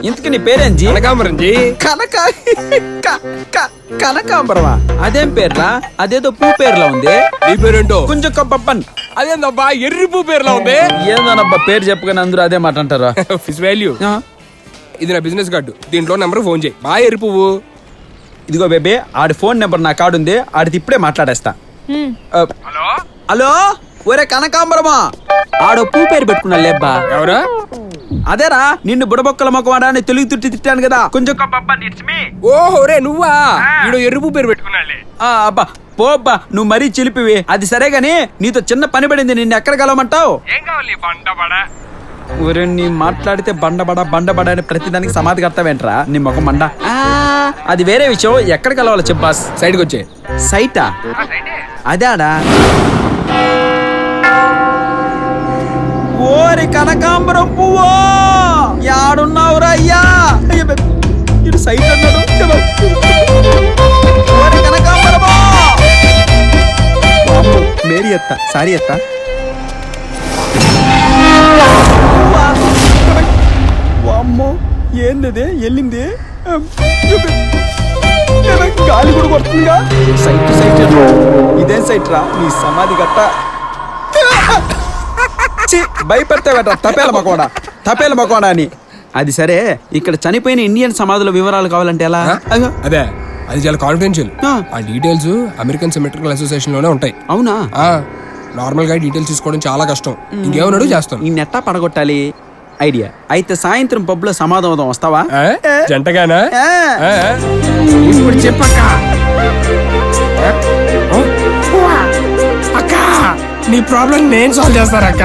ఇంతకి నీ పేరేంజీ? కనకాంబరం జీ. కనకాంబరమా? అదేం పేర్లా? అదేదో పూ పేర్లా ఉంది. నీ పేరేంటో? కొంచెం కప్పప్పన్. అదేందబ్బా ఎర్రి పువ్వు పేరులో ఉంది. ఏందోనబ్బా పేరు చెప్పగానే అందరూ అదే మాట అంటారా? Fish value. ఇది నా బిజినెస్ కార్డు, దీంట్లో నెంబర్ ఫోన్ చేయి. బాగా ఎర్రి పువ్వు. ఇదిగో బేబే, ఆడి ఫోన్ నెంబర్ నా కార్డు ఉంది, ఆడిది ఇప్పుడే మాట్లాడేస్తా. హలో హలో, ఒరే కనకాంబరమా, ఆడో పూ పేరు పెట్టుకున్నా లేబ్బా. ఎవరా? అదేరా, నిన్ను బుడబొక్కల మొక్కవాడా అని తెలుగు తిట్టి తిట్టాను కదా. కొంచెం ఓహో రే నువ్వా? ఈడో ఎర్రి పువ్వు పేరు పెట్టుకున్నాలే. అబ్బా పో అబ్బా, నువ్వు మరీ చిలిపివి. అది సరే గాని నీతో చిన్న పని పడింది, నిన్ను ఎక్కడ కలవమంటావు? ఏం కావాలి? బండబడ. ఊరే నీ మాట్లాడితే బండబడ అని ప్రతిదానికి సమాధి కడతావేంట్రా నీ ముఖం మండ. అది వేరే విషయం, ఎక్కడ కలవాలి చెప్పాస్. సైడ్కి వచ్చే. సైటా? అదాడా? ఓరి కనకాంబరం పువ్వో, యాడున్నావురా అయ్యా? ఇటు సైట్ అన్నాడు. ఓరి కనకాంబరమో, మేరీ ఎత్త సారీ ఎత్త. అమ్మో ఏంది వెళ్ళింది, గాలి కూడా కొడుతుందిగా. సైట్ ఇదేం సైట్ రా నీ సమాధి గట్ట. భయపెడతావేట తపేల మకోడా అని. అది సరే, ఇక్కడ చనిపోయిన ఇండియన్ సమాధుల వివరాలు కావాలంటే ఎలా? అదే, అది చాలా కాన్ఫిడెన్షియల్. ఆ డీటెయిల్స్ అమెరికన్ సిమెట్రికల్ అసోసియేషన్ లోనే ఉంటాయి. అవునా? నార్మల్ గా డీటెయిల్స్ తీసుకోవడం చాలా కష్టం. ఇంకేమన్నాడు చేస్తాను. ఈ నెట్టా పడగొట్టాలి ఐడియా. అయితే సాయంత్రం పబ్ లో సమాధానం వస్తావా? జంటగానా? ఇప్పుడు చెప్పక్క. అక్క, నీ ప్రాబ్లం నేను సాల్వ్ చేస్తానక్క.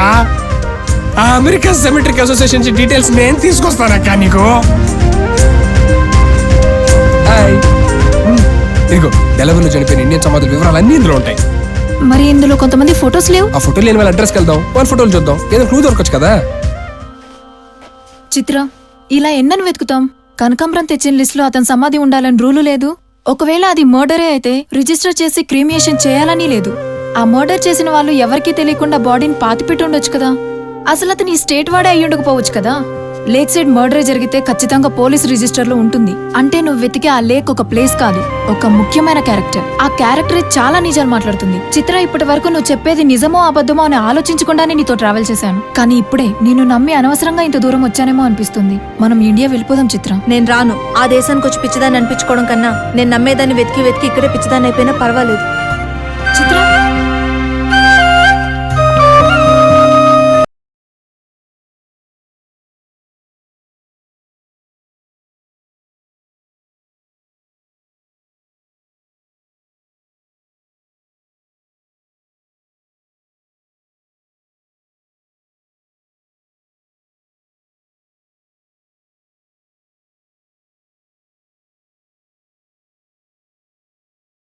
ఆ అమెరికన్ సిమెట్రిక్ అసోసియేషన్ డీటెయిల్స్ నేను తీసుకొస్తానక్క నీకు. ఇదిగో, డెలవర్లో చనిపోయిన ఇండియన్ సమాధుల వివరాలు అన్ని ఇందులో ఉంటాయి. మరి ఇందులో కొంతమంది ఫొటోస్ లేవు. ఆ ఫోటోలు లేని వాళ్ళ అడ్రస్కి వెళ్దాం, వాళ్ళ ఫోటోలు చూద్దాం, ఏదో క్లూ దొరకచ్చు కదా. చిత్ర, ఇలా ఎన్నని వెతుకుతాం? కనకాంబరం తెచ్చిన లిస్ట్ లో అతని సమాధి ఉండాలని రూలు లేదు. ఒకవేళ అది మర్డరే అయితే రిజిస్టర్ చేసి క్రీమియేషన్ చేయాలని లేదు. ఆ మర్డర్ చేసిన వాళ్ళు ఎవరికీ తెలియకుండా బాడీని పాతిపెట్టి ఉండొచ్చు కదా. అసలు అతని స్టేట్ వాడే అయ్యుండకపోవచ్చు కదా. లేక్ సైడ్ మర్డర్ జరిగితే ఖచ్చితంగా పోలీస్ రిజిస్టర్ లో ఉంటుంది. అంటే నువ్వు వెతికే ఆ లేక్ ఒక ప్లేస్ కాదు, ఒక ముఖ్యమైన క్యారెక్టర్. ఆ క్యారెక్టర్ చాలా నిజాలు మాట్లాడుతుంది. చిత్ర, ఇప్పటి వరకు నువ్వు చెప్పేది నిజమో అబద్ధమో అని ఆలోచించకుండానే నీతో ట్రావెల్ చేశాను. కానీ ఇప్పుడే నిన్ను నమ్మి అనవసరంగా ఇంత దూరం వచ్చానేమో అనిపిస్తుంది. మనం ఇండియా వెళ్ళిపోదాం చిత్ర. నేను రాను. ఆ దేశానికి వచ్చి పిచ్చిదాన్ని అనిపించుకోవడం కన్నా నేను నమ్మేదాన్ని వెతికి ఇక్కడే పిచ్చిదాన్ని అయిపోయినా పర్వాలేదు.